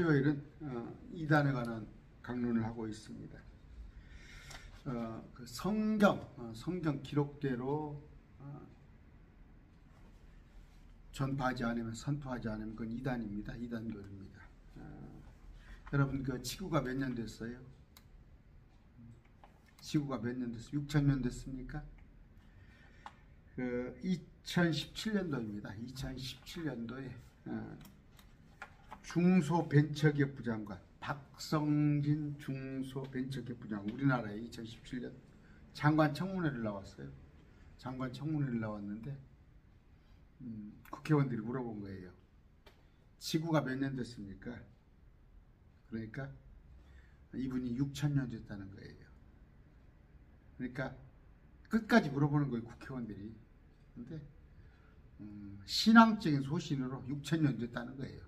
토요일은 이단에 관한 강론을 하고 있습니다. 그 성경 기록대로 전파하지 않으면, 선포하지 않으면 그건 이단입니다. 이단교입니다. 여러분, 그 지구가 몇 년 됐어요? 지구가 몇 년 됐어요? 6,000년 됐습니까? 그 2017년도입니다. 2017년도에 중소벤처기업부 장관 박성진 중소벤처기업부 장관, 우리나라에 2017년 장관 청문회를 나왔어요. 장관 청문회를 나왔는데 국회의원들이 물어본 거예요. 지구가 몇 년 됐습니까? 그러니까 이분이 6,000년 됐다는 거예요. 그러니까 끝까지 물어보는 거예요, 국회의원들이. 근데 신앙적인 소신으로 6,000년 됐다는 거예요.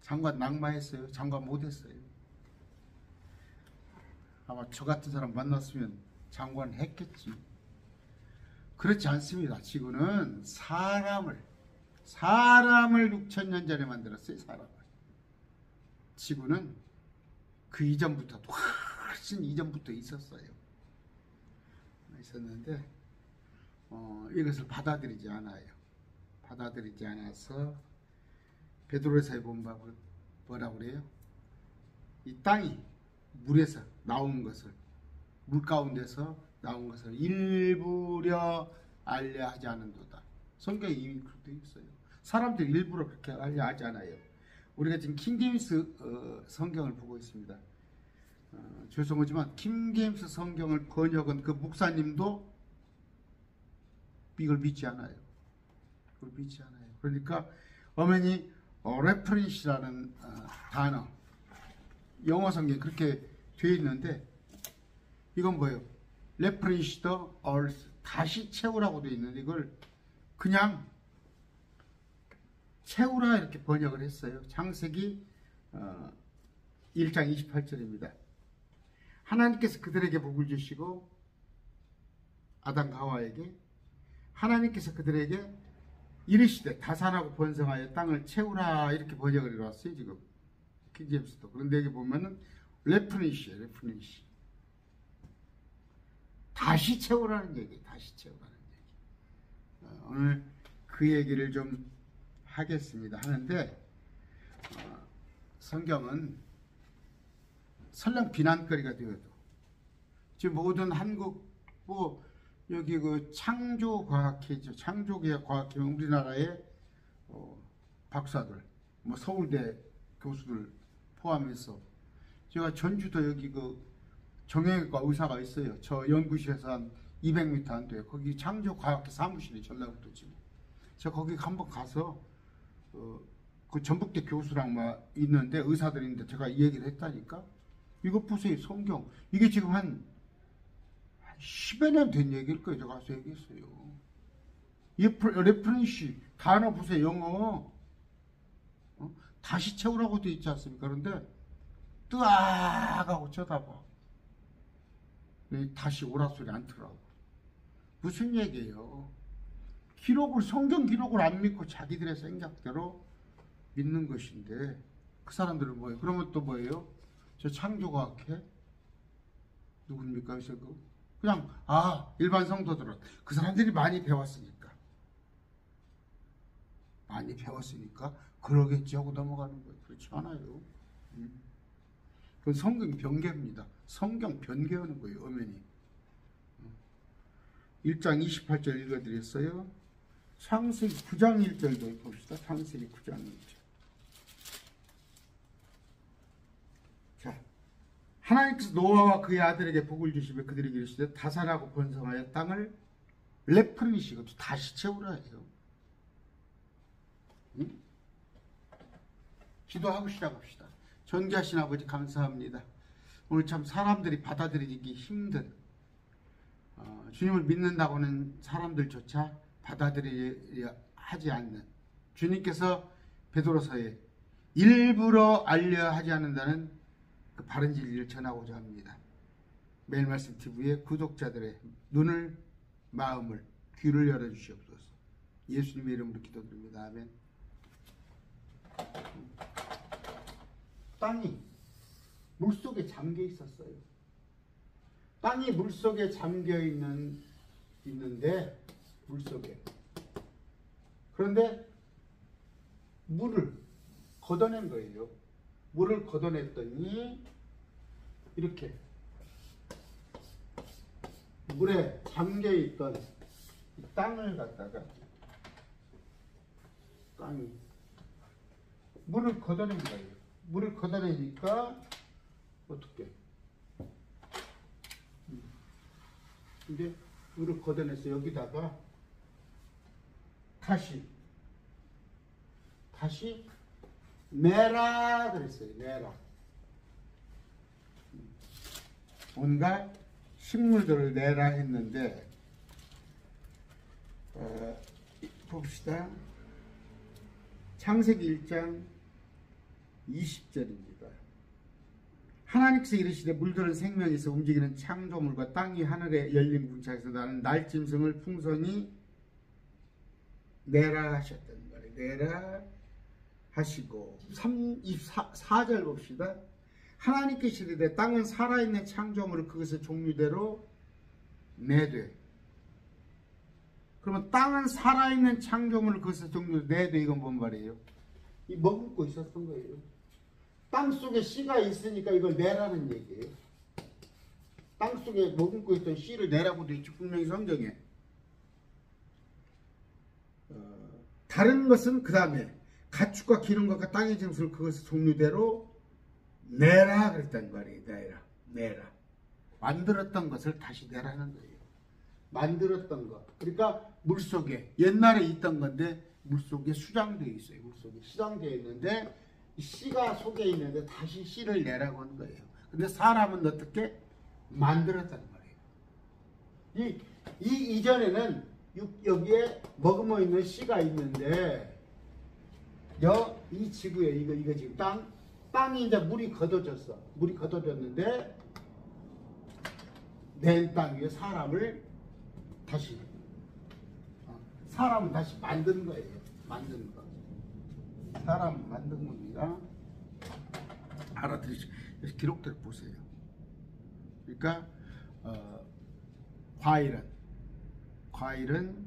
장관 낙마했어요? 장관 못했어요? 아마 저 같은 사람 만났으면 장관 했겠지. 그렇지 않습니다. 지구는 사람을 6,000년 전에 만들었어요. 사람을. 지구는 그 이전부터, 훨씬 이전부터 있었어요. 있었는데 이것을 받아들이지 않아요. 받아들이지 않아서 베드로서에 보면 뭐라고 그래요? 이 땅이 물에서 나온 것을, 물 가운데서 나온 것을 일부러 알려 하지 않은도다. 성경에 이미 그렇게 있어요. 사람들이 일부러 그렇게 알려 하지 않아요. 우리가 지금 킹제임스 성경을 보고 있습니다. 죄송하지만 킹제임스 성경을 번역한 그 목사님도 이걸 믿지 않아요. 그걸 믿지 않아요. 그러니까 어머니 레퍼런스라는 단어, 영어 성경에 그렇게 되어 있는데 이건 뭐예요? replenish the earth, 다시 채우라고 되어 있는데 이걸 그냥 채우라 이렇게 번역을 했어요. 창세기 1장 28절입니다. 하나님께서 그들에게 복을 주시고, 아담과 하와에게 하나님께서 그들에게 이르시되 다산하고 번성하여 땅을 채우라 이렇게 번역을 해놨어요. 지금 킹제임스도. 그런데 여기 보면은 레프니시예요. 레프니시. 다시 채우라는 얘기. 다시 채우라는 얘기. 오늘 그 얘기를 좀 하겠습니다. 하는데 성경은 설령 비난거리가 되어도 지금 모든 한국 여기 그 창조과학회죠. 창조과학회 우리나라의 박사들, 서울대 교수들 포함해서 제가 전주도 여기 그 정형외과 의사가 있어요. 저 연구실에서 한 200m 안 돼요. 거기 창조과학회 사무실이 전라북도 지금. 제가 거기 한번 가서 그 전북대 교수랑 막 있는데 의사들이 있는데 제가 이 얘기를 했다니까. 이거 보세요, 성경. 이게 지금 한 10여 년 된 얘기일 거예요. 제가 가서 얘기했어요. 레퍼런스 단어 보세요. 영어. 다시 채우라고 되어 있지 않습니까? 그런데 뜨악 하고 쳐다봐. 다시 오라 소리 안 들으라고. 무슨 얘기예요? 성경 기록을 안 믿고 자기들의 생각대로 믿는 것인데 그 사람들은 뭐예요? 그러면 또 뭐예요? 저 창조과학회 누굽니까? 그래서 그냥 일반 성도들은 그 사람들이 많이 배웠으니까 그러겠지 하고 넘어가는 거예요. 그렇지 않아요. 그건 성경 변개입니다. 성경 변개하는 거예요. 엄연히. 1장 28절 읽어드렸어요. 창세기 9장 1절도 봅시다. 창세기 9장 1절. 자, 하나님께서 노아와 그의 아들에게 복을 주시며 그들에게 이르시되 다산하고 번성하여 땅을 레프니시고 다시 채우라 해요. 기도하고 시작합시다. 존귀하신 아버지 감사합니다. 오늘 참 사람들이 받아들이기 힘든 주님을 믿는다고는 사람들조차 받아들이려 하지 않는 주님께서 베드로서에 일부러 알려 하지 않는다는 그 바른 진리를 전하고자 합니다. 매일 말씀 TV의 구독자들의 눈을, 마음을, 귀를 열어주시옵소서. 예수님의 이름으로 기도드립니다. 아멘. 땅이 물속에 잠겨 있었어요. 땅이 물속에 잠겨 있는데 물속에. 그런데 물을 걷어낸 거예요. 물을 걷어냈더니 이렇게 물에 잠겨 있던 이 땅을 갖다가 땅이 물을 걷어낸 거예요. 물을 걷어내니까 어떻게? 근데 물을 걷어내서 여기다가 다시 내라 그랬어요. 내라. 온갖 식물들을 내라 했는데 봅시다. 창세기 1장 20절입니다. 하나님께서 이르시되 물들은 생명이 있어 움직이는 창조물과 땅이 하늘에 열린 궁창에서 나는 날짐승을 풍성히 내라 하셨던 거예요. 내라 하시고 4절 봅시다. 하나님께서 이르되 땅은 살아있는 창조물을 그것의 종류대로 내되. 그러면 땅은 살아있는 창조물을 그것의 종류대로 내되. 이건 뭔 말이에요? 이 머금고 있었던 거예요. 땅속에 씨가 있으니까 이걸 내라는 얘기예요. 땅속에 머금고 있던 씨를 내라고 되어 있죠. 분명히 성경에. 다른 것은 그 다음에 가축과 기름과 땅의 짐승을 그것의 종류대로 내라 그랬단 말이에요. 내라. 만들었던 것을 다시 내라는 거예요. 만들었던 것. 그러니까 물속에 옛날에 있던 건데 물속에 수장되어 있어요. 물속에 수장되어 있는데 씨가 속에 있는데 다시 씨를 내라고 하는 거예요. 근데 사람은 어떻게 만들었단 말이에요. 이전에는 여기에 머금어 있는 씨가 있는데 이 지구에 이거 지금 땅이 이제 물이 걷어졌어. 물이 걷어졌는데 낸 땅 위에 사람은 다시 만든 거예요. 만든 거. 사람 만든 겁니다. 알아들으시죠? 기록대로 보세요. 그러니까 과일은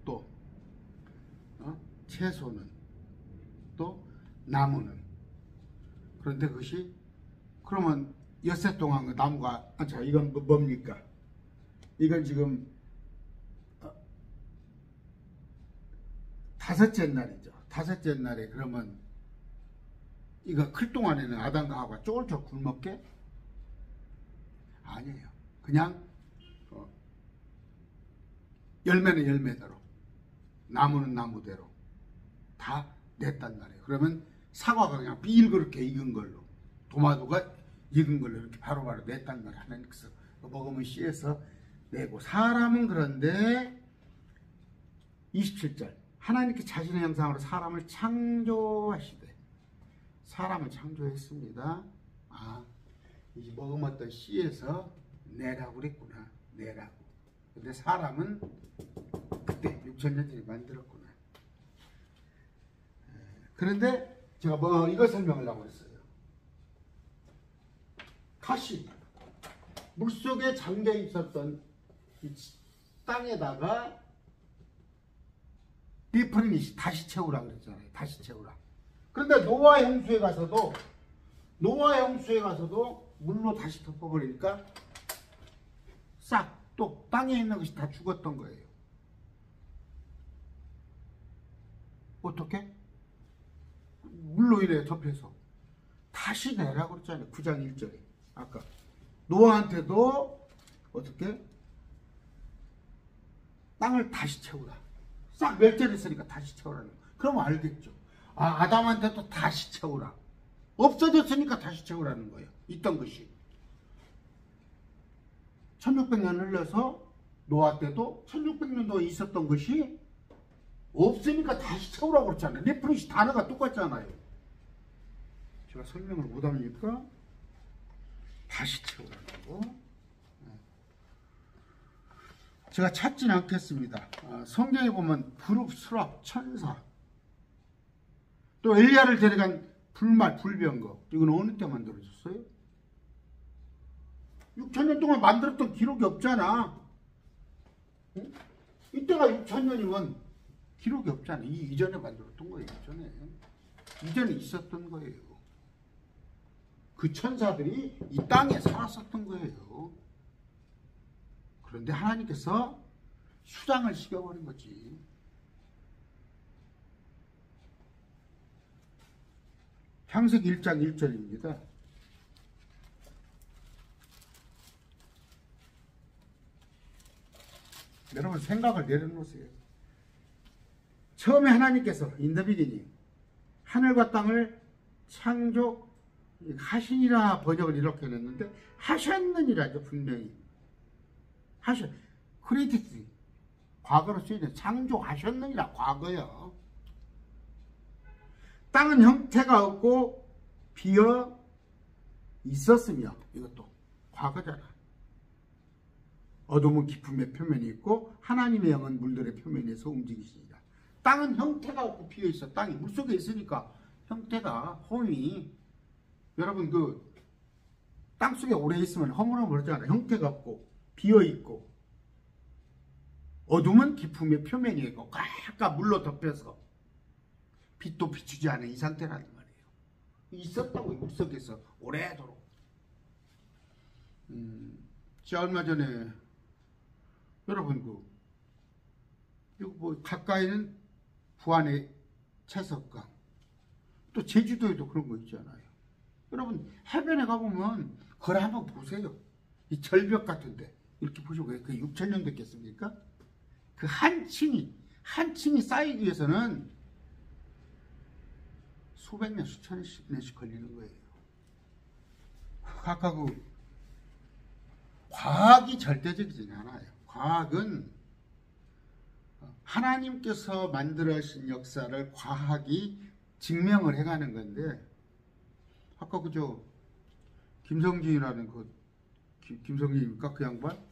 또 채소는 또 나무는. 그런데 그것이 그러면 엿새 동안 그 나무가 자 이건 뭡니까? 이건 지금 다섯째 날이죠. 다섯째 날에 그러면 이거 클 동안에는 아담과 하와가 쫄쫄 굶었게? 아니에요. 그냥 열매는 열매대로 나무는 나무대로 다 냈단 말이에요. 그러면 사과가 그냥 비일그렇게 익은 걸로 도마도가 익은 걸로 이렇게 바로바로 냈단 말이에요. 하나님께서 먹으면 씨에서 내고. 사람은 그런데 27절 하나님께 자신의 형상으로 사람을 창조하시되. 사람을 창조했습니다. 이제 머금었던 씨에서 내라고 그랬구나. 내라고. 근데 사람은 그때 6천년 전에 만들었구나. 그런데 제가 이거 설명하려고 했어요. 가시. 물속에 잠겨 있었던 이 땅에다가 리프리니시 다시 채우라 그랬잖아요. 다시 채우라. 그런데 노아 홍수에 가서도 물로 다시 덮어버리니까 싹 또 땅에 있는 것이 다 죽었던 거예요. 어떻게? 물로 인해 덮여서 다시 내라고 그랬잖아요. 9장 1절에. 아까 노아한테도 어떻게? 땅을 다시 채우라. 싹 멸절했으니까 다시 채우라는 거. 그럼 알겠죠. 아담한테도 다시 채우라. 없어졌으니까 다시 채우라는 거예요. 있던 것이. 1600년 흘러서 노아 때도 1600년도 있었던 것이 없으니까 다시 채우라고 그랬잖아요. 리프레시 단어가 똑같잖아요. 제가 설명을 못합니까? 다시 채우라고. 제가 찾진 않겠습니다. 성경에 보면 부릅, 수랍, 천사, 또 엘리야를 데려간 불변거. 이건 어느 때 만들어졌어요? 6,000년 동안 만들었던 기록이 없잖아. 응? 이때가 6,000년이면 기록이 없잖아. 이전에 만들었던 거예요. 이전에 있었던 거예요. 그 천사들이 이 땅에 살았었던 거예요. 그런데 하나님께서 수장을 시켜버린 거지. 창세기 1장 1절입니다. 여러분 생각을 내려놓으세요. 처음에 하나님께서 in the beginning 하늘과 땅을 창조하시니라 번역을 이렇게 냈는데 하셨느니라죠. 분명히 created 과거로 쓰이는 창조하셨느니라 과거요. 땅은 형태가 없고 비어 있었으며 이것도 과거잖아. 어둠은 깊음의 표면이 있고 하나님의 영은 물들의 표면에서 움직이십니다. 땅은 형태가 없고 비어 있어. 땅이 물속에 있으니까 형태가 홈이 여러분 그 땅속에 오래 있으면 허물허물하잖아. 형태가 없고 비어 있고 어둠은 깊음의 표면이 있고 꽉꽉 물로 덮여서 빛도 비추지 않은 이 상태라는 말이에요. 있었다고 물속에서 오래도록. 제가 얼마 전에 여러분 가까이는 부안의 채석강 또 제주도에도 그런 거 있잖아요. 여러분 해변에 가보면 그걸 한번 보세요. 이 절벽 같은데 이렇게 보시고 그 6,000년 됐겠습니까? 그 한 층이 쌓이기 위해서는 수백 년, 수천 년씩 걸리는 거예요. 아까 과학이 절대적이지 않아요. 과학은 하나님께서 만들어신 역사를 과학이 증명을 해가는 건데, 아까 김성진이라는 김성진입니까? 그 양반?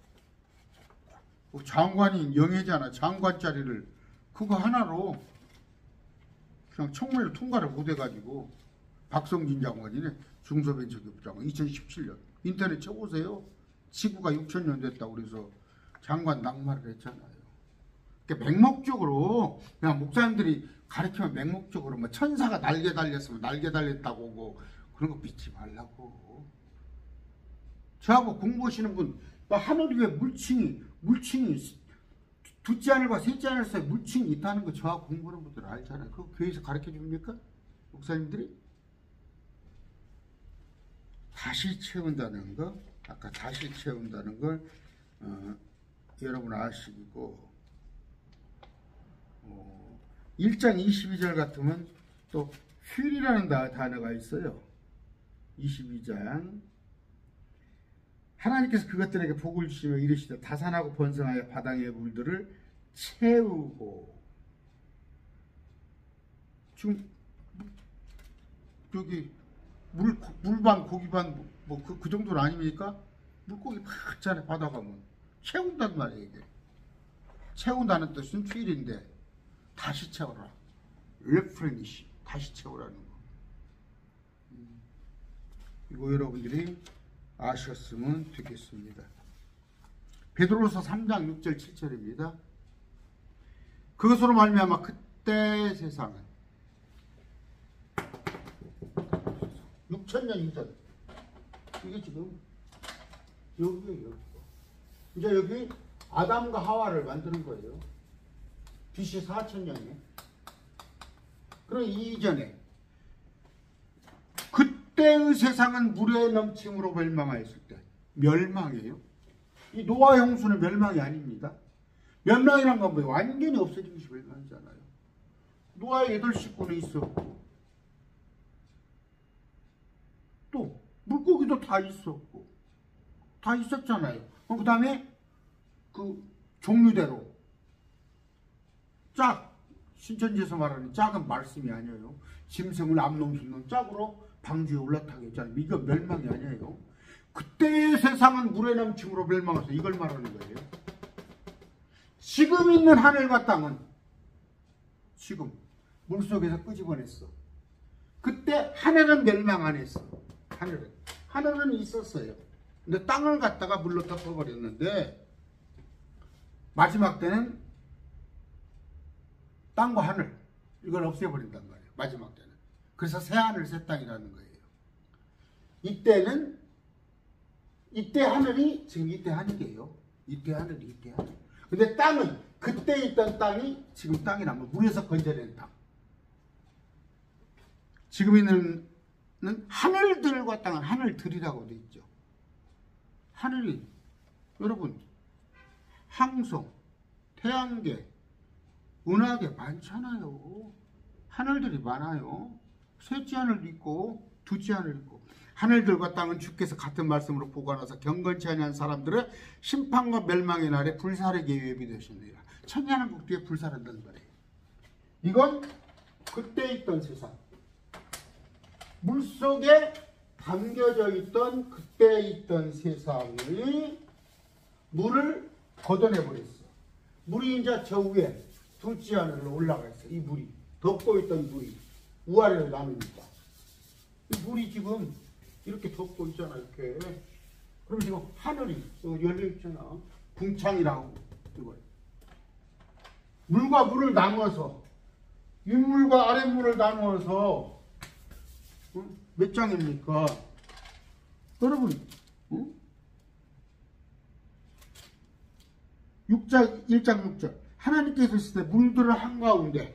장관이 영예잖아. 장관 자리를 그거 하나로 그냥 청문회를 통과를 못해가지고 박성진 장관이네. 중소벤처기업 장관 2017년 인터넷 쳐보세요. 지구가 6,000년 됐다고 그래서 장관 낙마를 했잖아요. 그러니까 맹목적으로 그냥 목사님들이 가르치면 맹목적으로 뭐 천사가 날개 달렸으면 날개 달렸다고 그런 거 믿지 말라고. 저하고 공부하시는 분 하늘 위에 물층이 둘째 하늘과 셋째 하늘 사이에 물층이 있다는 거 저하고 공부하는 분들 알잖아요. 그거 교회에서 가르쳐 줍니까? 목사님들이? 다시 채운다는 거, 아까 다시 채운다는 걸 여러분 아시고 1장 22절 같으면 또 휠이라는 단어가 있어요. 22장 하나님께서 그것들에게 복을 주시며 이르시되 다산하고 번성하여 바닥의 물들을 채우고. 지금 여기 물반 고기반 그 정도는 아닙니까? 물고기 많잖아요. 바다 가면 채운단 말이에요. 이게 채운다는 뜻은 휠인데 다시 채워라. 레프레니시 다시 채우라는 거. 이거 여러분들이 아셨으면 되겠습니다. 베드로서 3장 6절 7절입니다. 그것으로 말미암아 그때 세상은 6,000년 이전 이게 지금 여기에요. 이제 여기 아담과 하와를 만드는 거예요. BC 4,000년에. 그럼 이전에 그때의 세상은 물에 넘침으로 멸망하였을 때. 멸망이에요. 이 노아 형수는 멸망이 아닙니다. 멸망이란 건 뭐예요? 완전히 없어진 것이 멸망이잖아요. 노아의 8식구는 있었고 또 물고기도 다 있었고 다 있었잖아요. 그 다음에 그 종류대로 짝, 신천지에서 말하는 짝은 말씀이 아니에요. 짐승을 암놈 짝으로 방주에 올라타게 했잖아요. 이거 멸망이 아니에요. 그때의 세상은 물에 넘침으로 멸망해서 이걸 말하는 거예요. 지금 있는 하늘과 땅은 지금 물속에서 끄집어냈어. 그때 하늘은 멸망 안 했어. 하늘은 있었어요. 근데 땅을 갖다가 물로 덮어버렸는데 마지막 때는 땅과 하늘 이걸 없애버린단 말이에요. 마지막 때는. 그래서 새하늘 새 땅이라는 거예요. 이때 하늘이 지금 이때 하늘이에요. 이때 하늘이 이때 하늘. 근데 땅은 그때 있던 땅이 지금 땅이라면 물에서 건져낸 땅. 지금 있는 하늘들과 땅은 하늘들이라고 되어 있죠. 하늘이 여러분 항성, 태양계, 은하계 많잖아요. 하늘들이 많아요. 셋째 하늘도 있고 둘째 하늘 있고. 하늘들과 땅은 주께서 같은 말씀으로 보관하사 경건치 아니한 사람들의 심판과 멸망의 날에 불사르게 예비되셨느니라. 천년왕국 뒤에 불사른다는 거예요. 이건 그때 있던 세상. 물속에 담겨져 있던 그때 있던 세상이 물을 걷어내버렸어. 물이 이제 저 위에 둘째 하늘로 올라가 있어. 이 물이 덮고 있던 물이 우아래로 나눕니다. 이 물이 지금 이렇게 덮고 있잖아. 이렇게. 그럼 지금 하늘이 열려 있잖아. 궁창이라고 이걸. 물과 물을 나누어서 윗물과 아랫물을 나누어서 몇 장입니까? 여러분 1장 6절 하나님께서 있을 때 물들을 한가운데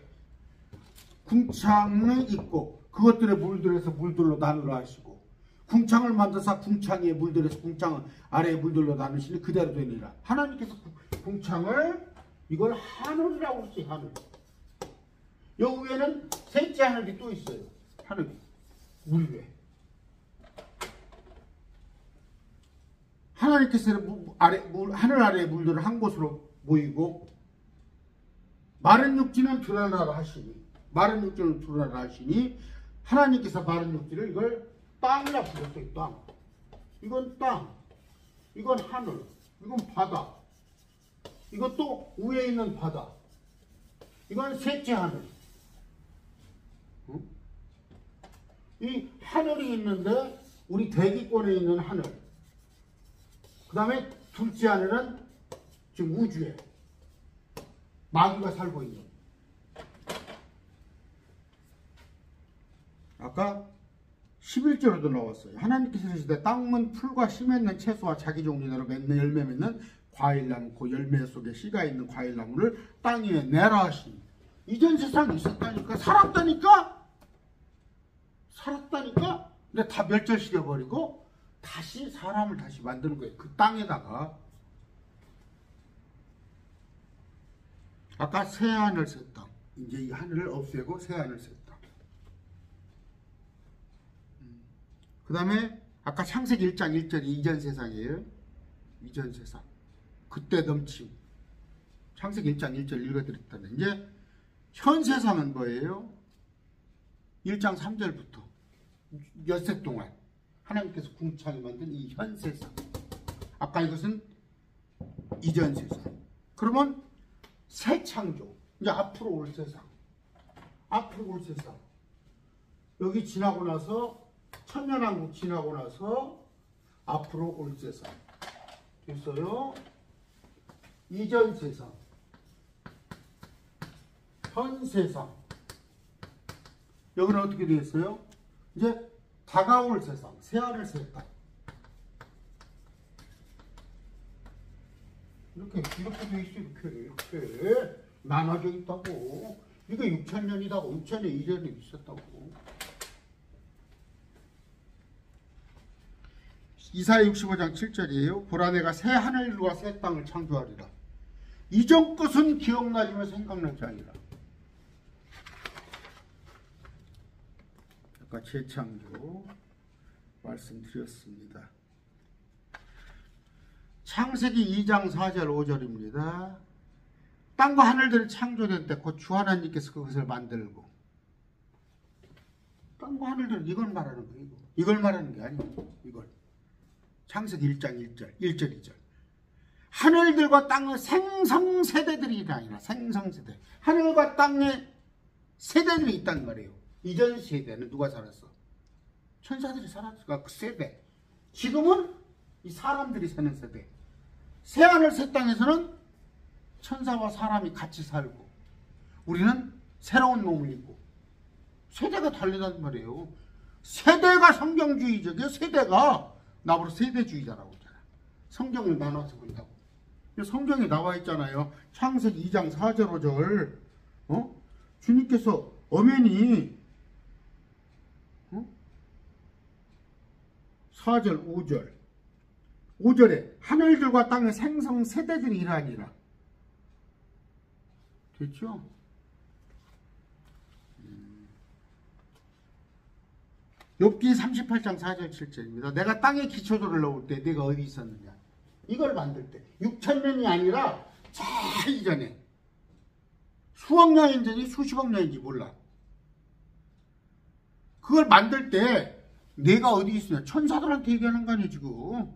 궁창이 있고 그것들의 물들에서 물들로 나누라 하시고 궁창을 만드사 궁창 위에 물들에서 궁창 아래에 물들로 나누시니 그대로 되니라. 하나님께서 궁창을 이걸 하늘이라고 그러지. 하늘. 요 위에는 셋째 하늘이 또 있어요. 하늘이 물 위에. 하나님께서 하늘 아래의 물들을 한 곳으로 모이고 마른 육지는 드러나라 하시니 하나님께서 마른 육지를 이걸 땅이라 부르셨어요. 땅. 이건 땅. 이건 하늘. 이건 바다. 이것도 위에 있는 바다. 이건 셋째 하늘. 이 하늘이 있는데 우리 대기권에 있는 하늘. 그 다음에 둘째 하늘은 지금 우주에 마귀가 살고 있는. 아까 11절에도 나왔어요. 하나님께서 이르시되 땅은 풀과 씨 맺는 채소와 자기 종류대로 맺는 열매 맺는 과일나무 그 열매 속에 씨가 있는 과일나무를 땅 위에 내라 하시니. 이전 세상이 있었다니까. 살았다니까. 근데 다 멸절시켜버리고 다시 사람을 다시 만드는 거예요. 그 땅에다가. 아까 새 하늘 새 땅. 이제 이 하늘을 없애고 새 하늘 새 땅. 그 다음에 아까 창세기 1장 1절이 이전 세상이에요. 이전 세상. 그때 넘침. 창세기 1장 1절 읽어드렸다는. 이제 현 세상은 뭐예요? 1장 3절부터 엿새 동안 하나님께서 궁창이 만든 이 현 세상. 아까 이것은 이전 세상. 그러면 새 창조. 이제 앞으로 올 세상. 여기 지나고 나서 천년왕국 지나고 나서 앞으로 올 세상. 됐어요? 이전 세상. 현 세상. 여기는 어떻게 되었어요? 이제 다가올 세상. 새하늘 새 땅. 이렇게 돼 있어. 이렇게 나눠져 있다고. 이게 6,000년이다고. 6,000년 이전에 있었다고. 이사야 65장 7절이에요. 보라 내가 새 하늘과 새 땅을 창조하리라. 이전 것은 기억나지만 생각나지 아니라. 아까 재창조 말씀드렸습니다. 창세기 2장 4절 5절입니다. 땅과 하늘들이 창조될 때 곧 주 하나님께서 그것을 만들고. 땅과 하늘들은 이걸 말하는 거예요. 이걸 말하는 게 아니고 이걸. 창세기 1장 1절 2절. 하늘들과 땅의 생성세대들이 아니라 생성세대. 하늘과 땅에 세대들이 있단 말이에요. 이전 세대는 누가 살았어? 천사들이 살았어. 그 세대. 지금은 이 사람들이 사는 세대. 새하늘 새 땅에서는 천사와 사람이 같이 살고 우리는 새로운 몸을 입고 세대가 다르단 말이에요. 세대가 성경주의적이에요. 세대가 나보고 세대주의자라고 했잖아. 성경을 나눠서 본다고. 성경에 나와 있잖아요. 창세기 2장 4절 5절. 주님께서 엄연히 4절 5절 5절에 하늘들과 땅의 생성 세대들이 이러하니라. 됐죠? 욥기 38장 4절 7절입니다. 내가 땅에 기초도를 넣을 때 네가 어디 있었느냐. 이걸 만들 때 6,000년이 아니라 자 이전에 수억 년인지 수십억 년인지 몰라. 그걸 만들 때 네가 어디 있으냐. 천사들한테 얘기하는 거 아니야 지금.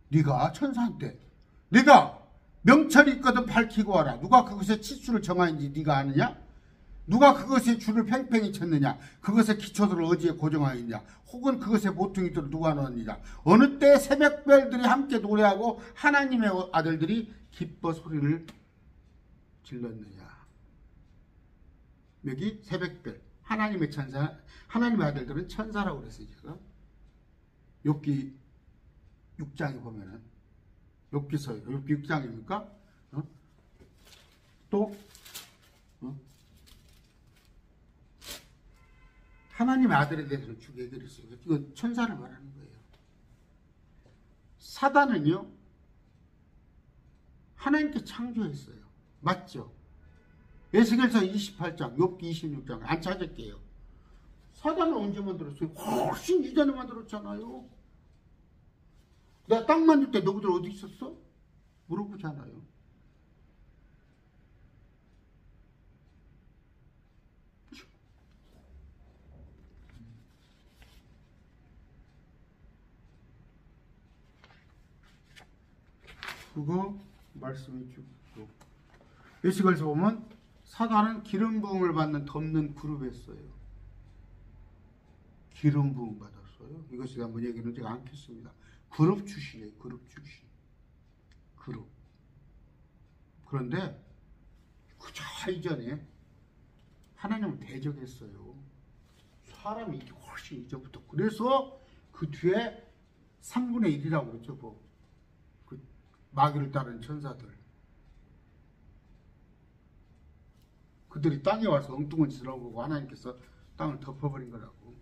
네가 천사한테 네가 명철이 있거든 밝히고 와라. 누가 그것의 치수를 정하는지 네가 아느냐? 누가 그것의 줄을 팽팽히 쳤느냐? 그것의 기초들을 어디에 고정하였느냐? 혹은 그것의 모퉁이들을 누가 넣었느냐? 어느 때 새벽별들이 함께 노래하고 하나님의 아들들이 기뻐 소리를 질렀느냐? 여기 새벽별 하나님의 천사, 하나님의 아들들은 천사라고 그랬어요. 제가 욥기 6장에 보면은 욥기서요. 욥기 6장입니까? 또 하나님의 아들에 대해서는 쭉 얘기를 했어요. 이건 천사를 말하는 거예요. 사단은요, 하나님께 창조했어요. 맞죠? 에스겔서 28장, 욥기 26장 안 찾을게요. 사단은 언제 만들었어요? 훨씬 이전에 만들었잖아요. 내가 땅 만들 때 너희들 어디 있었어? 물어보잖아요. 그거 말씀해 주고 에스겔서 보면 사단은 기름 부음을 받는 덮는 그룹이었어요. 기름 부음 받았어요. 이것에 대한 얘기는 제가 않겠습니다. 그룹 출신이에요. 그룹 출신. 그룹. 그런데 그 저 이전에 하나님을 대적했어요. 사람이 훨씬 이전부터. 그래서 그 뒤에 3분의 1이라고 그러죠. 그 마귀를 따르는 천사들. 그들이 땅에 와서 엉뚱한 짓을 하고 하나님께서 땅을 덮어버린 거라고.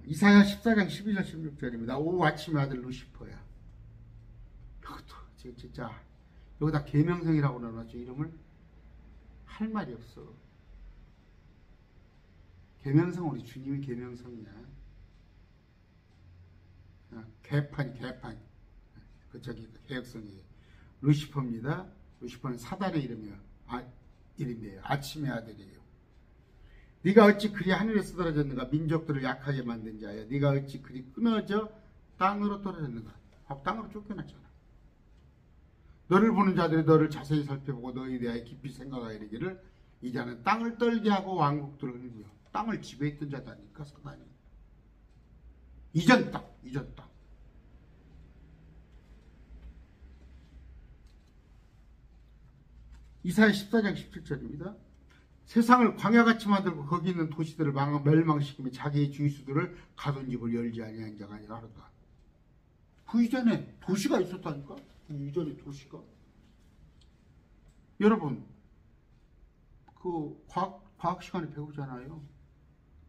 이사야 14장 12절 16절입니다. 오 아침의 아들 루시퍼야. 이것도 진짜 여기다 계명성이라고 넣어놨죠. 이름을 할 말이 없어. 계명성 우리 주님이 계명성이야. 개판 그 저기 개혁성이에요. 루시퍼입니다. 루시퍼는 사단의 이름이에요. 아침의 아들이에요. 네가 어찌 그리 하늘에서 떨어졌는가? 민족들을 약하게 만든 자야. 네가 어찌 그리 끊어져 땅으로 떨어졌는가? 땅으로 쫓겨났잖아. 너를 보는 자들이 너를 자세히 살펴보고 너에 대하여 깊이 생각하여 이르기를 이 자는 땅을 떨게 하고 왕국들을 흘며 땅을 지배했던 자다니까 사단이. 이전 땅. 이사야 14장 17절입니다. 세상을 광야같이 만들고 거기 있는 도시들을 멸망시키며 자기의 주의수들을 가둔 집을 열지 아니한 자가 아니라 하루다. 그 이전에 도시가 있었다니까. 그 이전에 도시가. 여러분 그 과학 시간에 배우잖아요.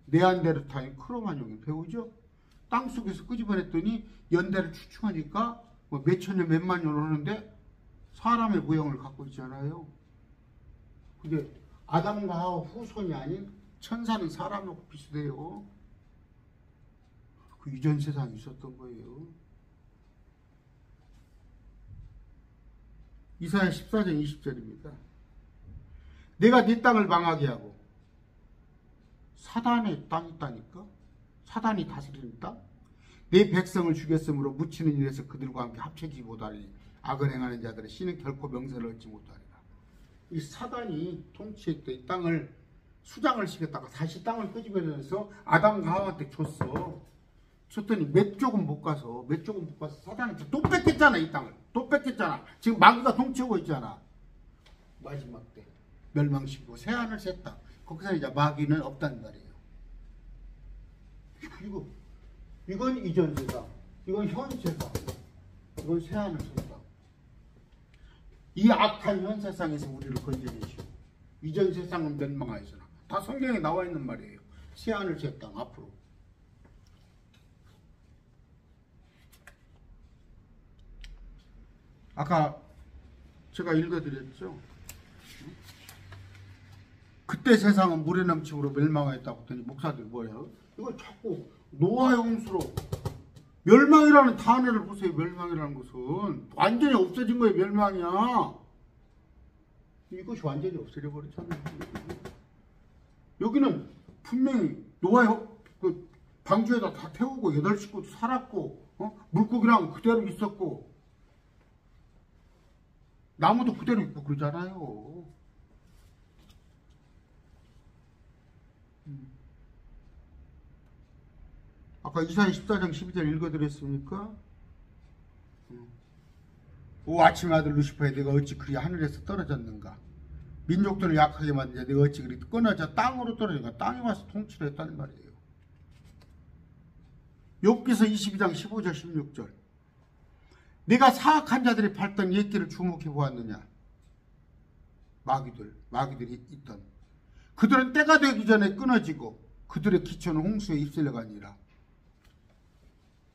네안데르탈인 크로마뇽 배우죠. 땅속에서 끄집어냈더니 연대를 추측하니까 뭐 몇천 년 몇만 년 오는데 사람의 모형을 갖고 있잖아요. 근데 아담과 하와 후손이 아닌 천사는 사람하고 비슷해요. 그 이전 세상에 있었던 거예요. 이사야 14장 20절입니다. 내가 네 땅을 망하게 하고 사단의 땅이 있다니까? 사단이 다스리는 땅? 내 백성을 죽였으므로 묻히는 일에서 그들과 함께 합쳐지지 못하리니 악을 행하는 자들의 씨는 결코 명세를 얻지 못하리라. 이 사단이 통치했대. 이 땅을 수장을 시켰다가 다시 땅을 끄집어내서 아담과 하와한테 줬더니 몇 조금 못 가서 사단한테 또 뺏겼잖아. 이 땅을 또 뺏겼잖아. 지금 마귀가 통치하고 있잖아. 마지막 때 멸망시키고 새하늘 새 땅. 거기서 이제 마귀는 없다는 말이에요. 이건 이전 세상, 이건 현 세상, 이건 새하늘 새 땅. 이 악한 현 세상에서 우리를 건져내시고 이전 세상은 멸망하였으나 다 성경에 나와 있는 말이에요. 새하늘 새 땅 앞으로. 아까 제가 읽어드렸죠. 그때 세상은 물의 넘침으로 멸망하였다고 했더니 목사들이 뭐예요? 이거 자꾸 노아의 홍수로 멸망이라는 단어를 보세요. 멸망이라는 것은 완전히 없어진 거예요. 멸망이야. 이것이 완전히 없어져 버렸잖아요. 여기는 분명히 노아의 그 방주에다 다 태우고 8식구도 살았고 물고기랑 그대로 있었고 나무도 그대로 있고 그러잖아요. 아까 이사야 14장 12절 읽어드렸습니까? 오 아침의 아들 루시퍼야 내가 어찌 그리 하늘에서 떨어졌는가? 민족들을 약하게 만드냐 내가 어찌 그리 끊어져 땅으로 떨어진가? 땅에 와서 통치를 했다는 말이에요. 욥기서 22장 15절 16절 네가 사악한 자들이 밟던 옛길을 주목해 보았느냐? 마귀들이 있던 그들은 때가 되기 전에 끊어지고 그들의 기초는 홍수에 휩쓸려가니라.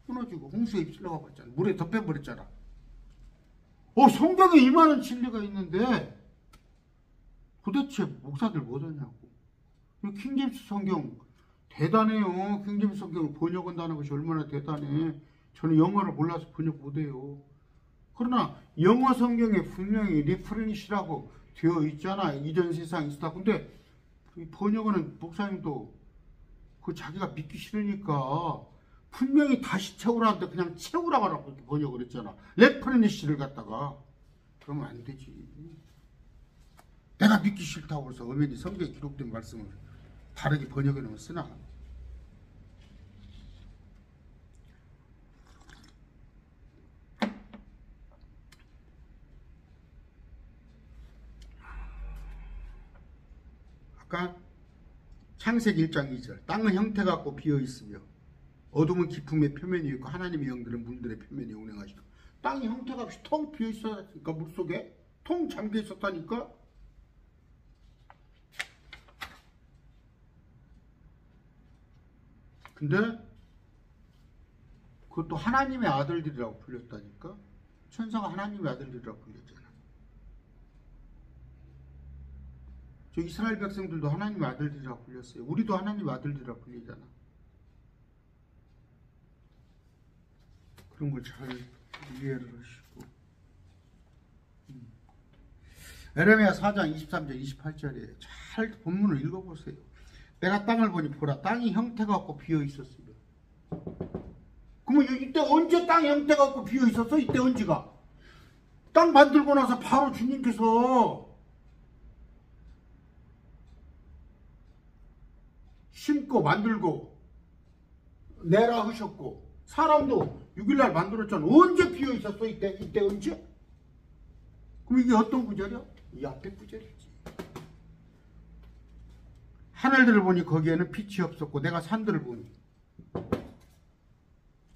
끊어지고 홍수에 휩쓸려가 버렸잖아. 물에 덮여버렸잖아. 성경에 이만한 진리가 있는데 도대체 목사들 뭐하냐고. 킹제임스 성경 대단해요. 킹제임스 성경을 번역한다는 것이 얼마나 대단해. 저는 영어를 몰라서 번역 못해요. 그러나 영어 성경에 분명히 리프레니시라고 되어 있잖아. 이전 세상이 있었다. 근데 번역하는 목사님도 그 자기가 믿기 싫으니까 분명히 다시 채우라는데 그냥 채우라고 하라고 번역을 했잖아. 레프레니시를 갖다가. 그러면 안 되지. 내가 믿기 싫다고 해서 엄연히 성경에 기록된 말씀을 다르게 번역해 놓으면 쓰나? 아까 창세기 1장 2절 땅은 형태가 없고 비어있으며 어둠은 깊음의 표면이 있고 하나님의 영들은 물들의 표면에 운행하시고 땅이 형태가 없이 텅 비어있었다니까. 물속에 통 잠겨있었다니까. 근데 그것도 하나님의 아들들이라고 불렸다니까. 천사가 하나님의 아들들이라고 불렸잖아. 저 이스라엘 백성들도 하나님의 아들들이라고 불렸어요. 우리도 하나님의 아들들이라고 불리잖아. 그런 걸 잘 이해를 하시고. 에레미야 4장 23절 28절에 잘 본문을 읽어보세요. 내가 땅을 보니 보라 땅이 형태가 없고 비어 있었으며. 그러면 이때 언제 땅이 형태가 없고 비어 있었어? 이때 언제가? 땅 만들고 나서 바로 주님께서 심고 만들고 내라 하셨고 사람도 6일날 만들었잖아. 언제 비어 있었어? 이때 언제? 그럼 이게 어떤 구절이야? 이 앞에 구절이지. 하늘들을 보니 거기에는 빛이 없었고 내가 산들을 보니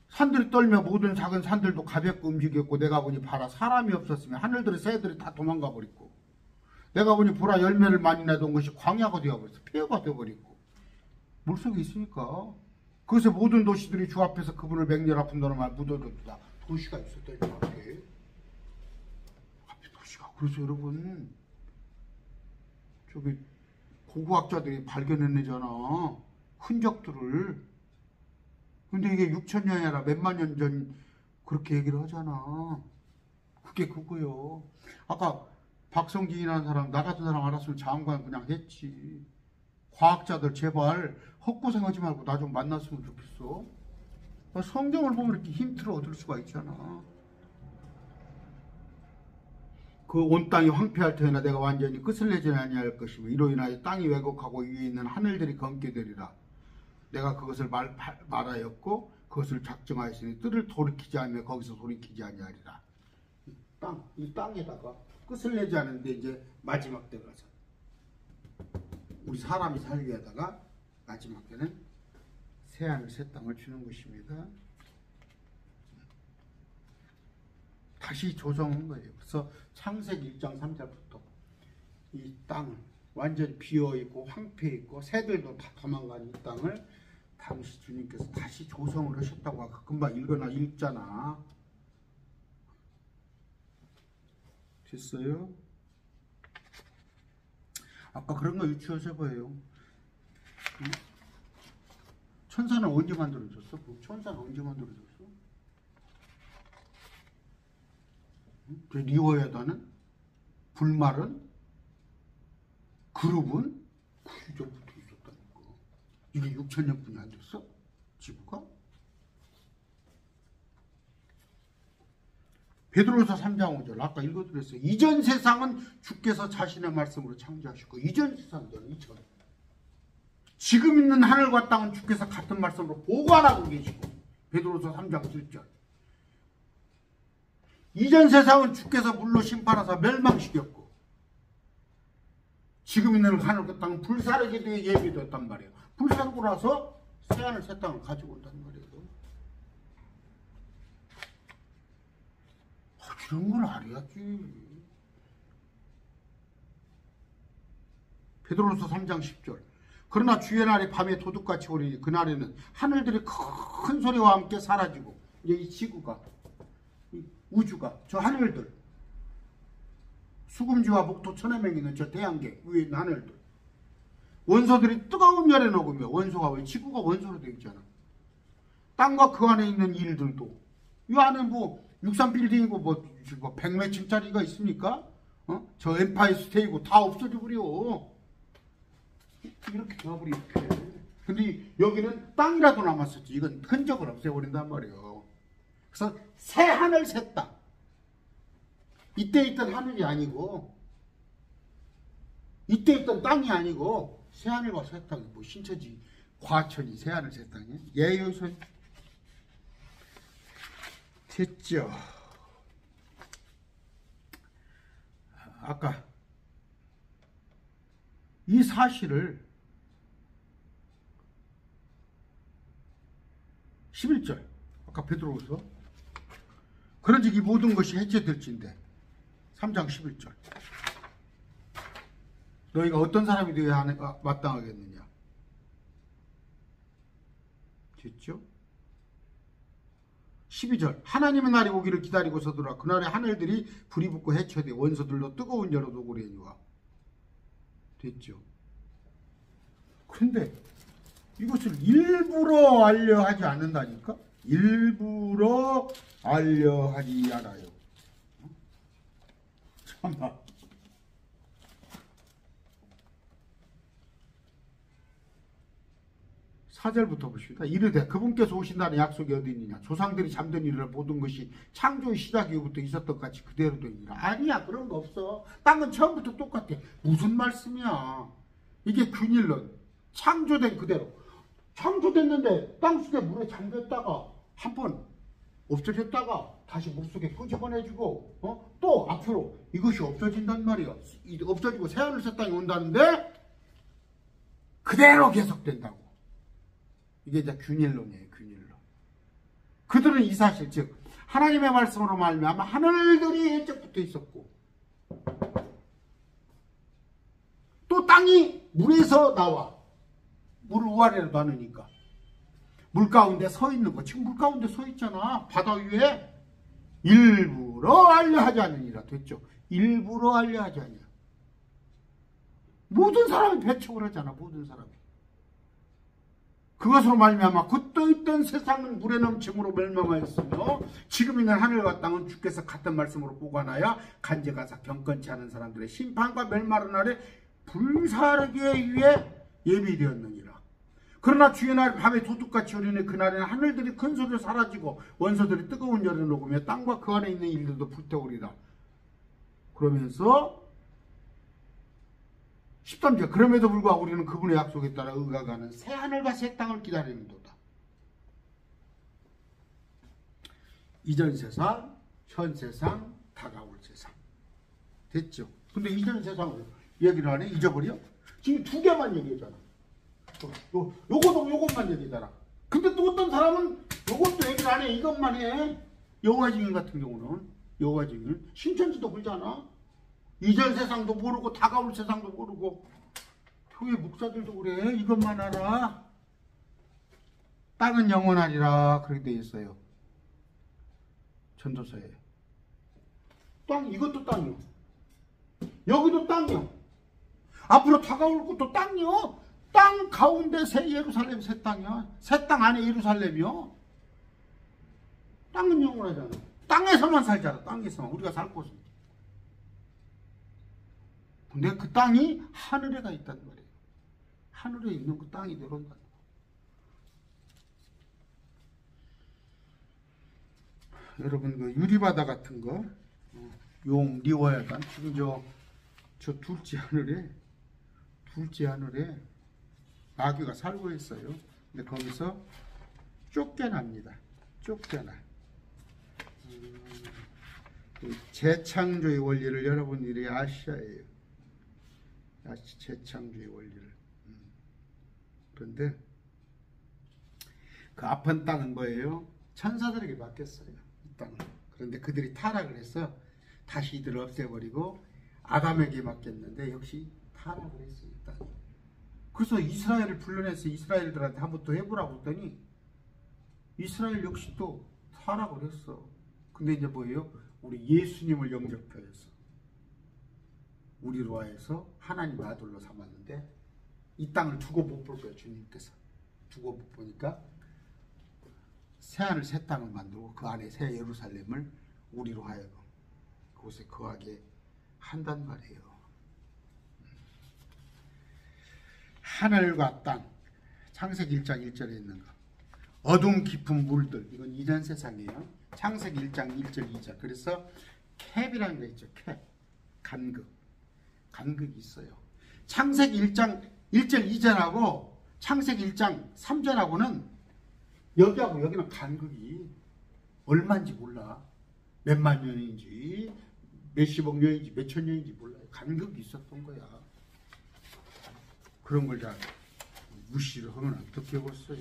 산들이 떨며 모든 작은 산들도 가볍게 움직였고 내가 보니 봐라 사람이 없었으며 하늘들의 새들이 다 도망가 버렸고 내가 보니 보라 열매를 많이 내던 것이 광야가 되어버렸어. 폐허가 되어버리고 물속에 있으니까 그것에 모든 도시들이 주 앞에서 그분을 맹렬한 분노로 말 묻어뒀다. 도시가 있었다. 이 앞에 도시가. 그래서 여러분 저기 고고학자들이 발견해내잖아. 흔적들을. 근데 이게 6,000년이 아니라 몇만 년 전 그렇게 얘기를 하잖아. 그게 그거요. 아까 박성진이라는 사람, 나 같은 사람 알았으면 장관 그냥 했지. 과학자들 제발 헛고생하지 말고 나 좀 만났으면 좋겠어. 성경을 보면 이렇게 힌트를 얻을 수가 있잖아. 그 온 땅이 황폐할 터이나 내가 완전히 끝을 내지 아니할 것이며 이로 인하여 땅이 왜곡하고 위에 있는 하늘들이 검게 되리라. 내가 그것을 말하였고 그것을 작정하였으니 뜰을 돌이키지 않으며 거기서 돌이키지 아니하리라. 이 땅에다가 끝을 내지 않는데 이제 마지막 때 가서 우리 사람이 살게 하다가 마지막 때는 새하늘 새 땅을 주는 것입니다. 다시 조성한 거예요. 그래서 창세기 1장 3절부터 이 땅을 완전히 비어있고 황폐했고 새들도 다 도망간 이 땅을 당시 주님께서 다시 조성을 하셨다고 아까 금방 읽잖아. 됐어요? 아까 그런 거 유추해서 보여요. 천사는 언제 만들어졌어? 천사는 언제 만들어졌어? 리워야다는? 불말은? 그룹은? 그 이전부터 있었다니까. 이게 6,000년뿐이 안 됐어? 지구가? 베드로서 3장 5절 아까 읽어드렸어요. 이전 세상은 주께서 자신의 말씀으로 창조하시고 이전 세상은 이전. 지금 있는 하늘과 땅은 주께서 같은 말씀으로 보관하고 계시고 베드로서 3장 7절 이전 세상은 주께서 물로 심판하사 멸망시켰고 지금 있는 하늘과 땅은 불사르게 되어 예비되었단 말이에요. 불사르고 나서 새하늘 새 땅을 가지고 온다는 말이에요. 그런 걸 알아야지. 베드로서 3장 10절 그러나 주의 날이 밤에 도둑같이 오리니 그날에는 하늘들이 큰 소리와 함께 사라지고 이제 이 지구가 이 우주가 저 하늘들 수금지와 목토 천해명이 있는 저 태양계 위에 있는 하늘들 원소들이 뜨거운 열에 녹으며 원소가 왜 지구가 원소로 되어 있잖아. 땅과 그 안에 있는 일들도 이 안에 뭐 63빌딩이고 뭐 100몇 층짜리가 있습니까? 저 엠파이어 스테이고 다 없어져버려. 이렇게 되어버려 이렇게. 근데 여기는 땅이라도 남았었지. 이건 흔적을 없애버린단 말이에요. 그래서 새 하늘 새 땅. 이때 있던 하늘이 아니고 이때 있던 땅이 아니고 새 하늘과 새 땅이 뭐 신천지 과천이 새 하늘 새 땅이에요. 예, 여기서 됐죠. 아까 이 사실을 11절 아까 베드로서 그런즉 이 모든 것이 해체될진대 3장 11절 너희가 어떤 사람이 되어야 마땅하겠느냐. 됐죠? 12절 하나님의 날이 오기를 기다리고서더라. 그날에 하늘들이 불이 붙고 해체되 원소들로 뜨거운 열로 녹으려니와. 됐죠? 그런데 이것을 일부러 알려 하지 않는다니까? 일부러 알려 하지 않아요. 참나. 4절부터 보십니다. 이르되 그분께서 오신다는 약속이 어디 있느냐. 조상들이 잠든 일을 모든 것이 창조의 시작 이후부터 있었던 것 같이 그대로 되니라. 아니야, 그런 거 없어. 땅은 처음부터 똑같아. 무슨 말씀이야. 이게 균일론. 창조된 그대로. 창조됐는데 땅속에 물에 잠겼다가 한번 없어졌다가 다시 물속에 끄집어내주고 또 앞으로 이것이 없어진단 말이야. 없어지고 새하늘 새 땅이 온다는데 그대로 계속된다고. 이게 이제 균일론이에요. 균일론. 그들은 이 사실 즉 하나님의 말씀으로 말미암아 하늘들이 일찍부터 있었고 또 땅이 물에서 나와. 물 우아래로 나누니까 물 가운데 서 있는 거. 지금 물 가운데 서 있잖아. 바다 위에. 일부러 알려하지 않으니라. 됐죠? 일부러 알려하지 않으니라. 모든 사람이 배척을 하잖아. 모든 사람이. 그것으로 말미암아 그 떠있던 세상은 물에 넘침으로 멸망하였으며 지금 있는 하늘과 땅은 주께서 같은 말씀으로 보관하여 간제가사 경건치 않은 사람들의 심판과 멸망의 날에 불사르게 위해 예비되었느니라. 그러나 주의 날 밤에 도둑같이 오리니 그날에는 하늘들이 큰 소리로 사라지고 원소들이 뜨거운 열에 녹으며 땅과 그 안에 있는 일들도 불태우리라. 그러면서 13절 그럼에도 불구하고 우리는 그분의 약속에 따라 의각하는 새 하늘과 새 땅을 기다리는도다. 이전 세상, 현 세상, 다가올 세상. 됐죠? 근데 이전 세상을 얘기를 하네? 잊어버려? 지금 두 개만 얘기하잖아. 요것만 얘기하잖아. 근데 또 어떤 사람은 요것도 얘기를 안 해. 이것만 해. 여호와 증인 같은 경우는 여호와 증인 신천지도 그러잖아. 이전 세상도 모르고 다가올 세상도 모르고 교회 목사들도 그래. 이것만 알아. 땅은 영원하리라 그렇게 돼 있어요. 전도서에. 땅 이것도 땅이요. 여기도 땅이요. 앞으로 다가올 것도 땅이요. 땅 가운데 새 예루살렘 새 땅이야. 새 땅 안에 예루살렘이요. 땅은 영원하잖아. 땅에서만 살잖아. 땅에서만. 우리가 살 곳은. 근데 그 땅이 하늘에 가 있단 말이에요. 하늘에 있는 그 땅이 내려온다. 여러분 그 유리바다 같은 거 용 리워야간 지금 저 둘째 하늘에 마귀가 살고 있어요. 근데 거기서 쫓겨납니다. 쫓겨나. 재창조의 원리를 여러분들이 아셔야 해요. 재창조의 원리를. 그런데 그 아픈 땅은 뭐예요? 천사들에게 맡겼어요. 이 땅은. 그런데 그들이 타락을 해서 다시 이들을 없애버리고 아담에게 맡겼는데 역시 타락을 했어요. 이 땅이. 그래서 이스라엘을 불러내서 이스라엘들한테 한번 또 해보라고 했더니 이스라엘 역시 또 타락을 했어. 근데 이제 뭐예요? 우리 예수님을 영접해서 우리로 하여서 하나님 아들로 삼았는데 이 땅을 두고 못 볼 거예요. 주님께서 두고 못 보니까 새하늘 새 땅을 만들고 그 안에 새 예루살렘을 우리로 하여금 그곳에 거하게 한단 말이에요. 하늘과 땅 창세기 1장 1절에 있는 거 어둠 깊은 물들 이건 이전 세상이에요. 창세기 1장 1절 2절 그래서 캡이라는 게 있죠. 캡 간극이 있어요. 창세기 1장 1절 2절하고 창세기 1장 3절하고는 여기하고 여기는 간극이 얼마인지 몰라. 몇만 년인지 몇십억 년인지 몇천 년인지 몰라요. 간극이 있었던 거야. 그런 걸 다 무시를 하면 어떻게 해봤어요.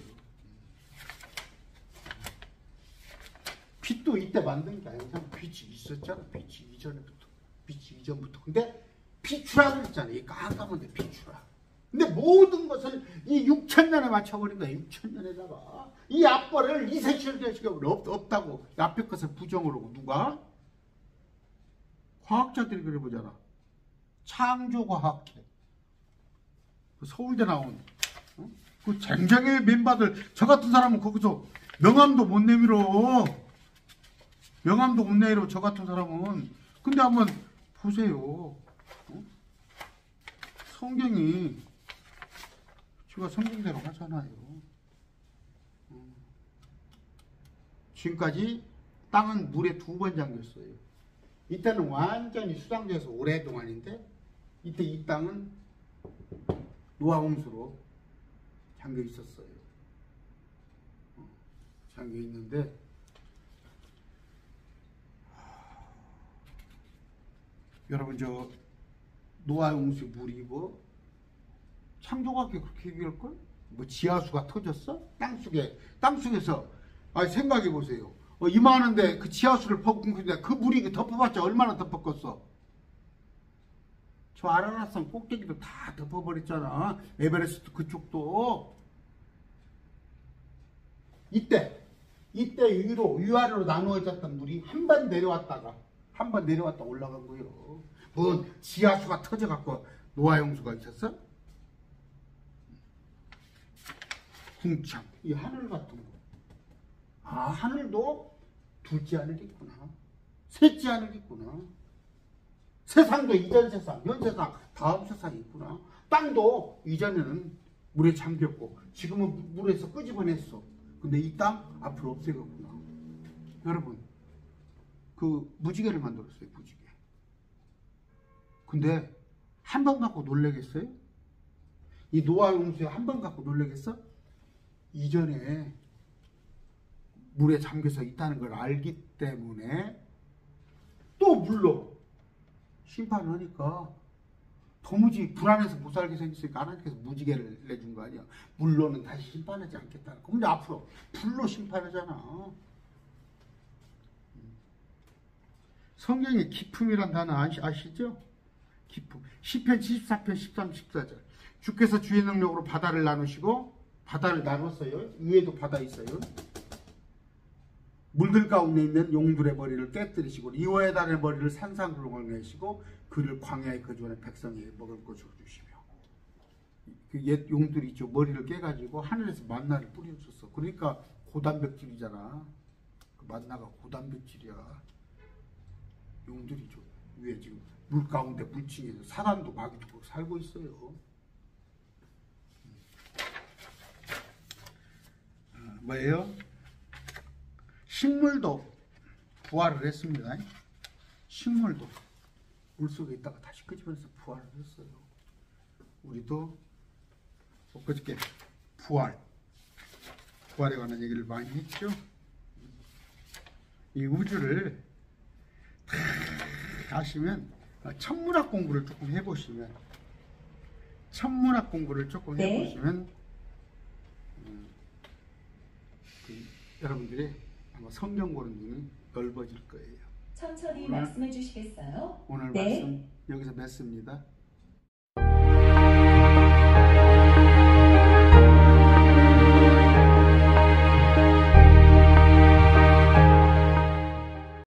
빛도 이때 만든 게 아니라 빛이 있었잖아. 빛이 이전부터. 근데 비추라 그랬잖아. 이 깜깜한데 비추라. 근데 모든 것을 이 6천년에 맞춰버린 거야. 6천년에다가 이 앞벌을 이세실대식으로 없다고 앞에 것을 부정을 하고 누가? 과학자들이 그래 보잖아. 창조과학회 서울대 나온 그 쟁쟁의 멤버들 저 같은 사람은 거기서 명함도 못 내밀어. 저 같은 사람은. 근데 한번 보세요. 성경이 제가 성경대로 하잖아요. 지금까지 땅은 물에 2번 잠겼어요. 이때는 완전히 수장돼서 오랫동안인데 이때 이 땅은 노아 홍수로 잠겨 있었어요. 잠겨 있는데 여러분 저 노아 홍수 물이 뭐 창조과학에 그렇게 얘기할걸? 뭐 지하수가 터졌어? 땅속에서 생각해 보세요. 이만한데 그 지하수를 퍼붓는데 그 물이 덮어봤자 얼마나 덮었겠어? 저 아라라산 꼭대기도 다 덮어버렸잖아. 에베레스트 그쪽도. 이때 위아래로 나누어졌던 물이 한 번 내려왔다 올라간 거예요. 뭐 지하수가 터져갖고 노아 홍수가 있었어? 궁창 이 하늘 같은 거. 하늘도 둘째 하늘이 있구나. 셋째 하늘이 있구나. 세상도 이전 세상, 현 세상, 다음 세상이 있구나. 땅도 이전에는 물에 잠겼고 지금은 물에서 끄집어냈어. 근데 이 땅 앞으로 없애겠구나. 여러분 그 무지개를 만들었어요. 무지개. 근데 한 번 갖고 놀래겠어요? 이 노아 용수에 한 번 갖고 놀래겠어? 이전에 물에 잠겨서 있다는 걸 알기 때문에 또 물로 심판하니까 도무지 불안해서 못 살게 생겼으니까 하나님께서 무지개를 내준 거 아니야. 물로는 다시 심판하지 않겠다는 거. 근데 앞으로 불로 심판하잖아. 성경의 기품이란 단어 아시죠? 기품. 시편 74편 13, 14절. 주께서 주의 능력으로 바다를 나누시고, 바다를 나눴어요. 위에도 바다 있어요. 물들 가운데 있는 용들의 머리를 깨뜨리시고 리워에단의 머리를 산상으로 내시고 그를 광야에 거주하는 백성에게 먹을 것으로 주시며, 그 옛 용들이 있죠. 머리를 깨가지고 하늘에서 만나를 뿌려줬어. 그러니까 고단백질이잖아. 그 만나가 고단백질이야. 용들이죠. 위에 지금 물 가운데 물층에서 사람도 마귀도 살고 있어요. 뭐예요? 식물도 부활을 했습니다. 식물도 물속에 있다가 다시 끄집어내서 부활을 했어요. 우리도 엊그저께 부활에 관한 얘기를 많이 했죠. 이 우주를 다 아시면 천문학 공부를 조금 해보시면 여러분들이 아마 성경 보는 눈이 넓어질 거예요. 천천히 말씀해 주시겠어요? 오늘 네. 말씀 여기서 맺습니다.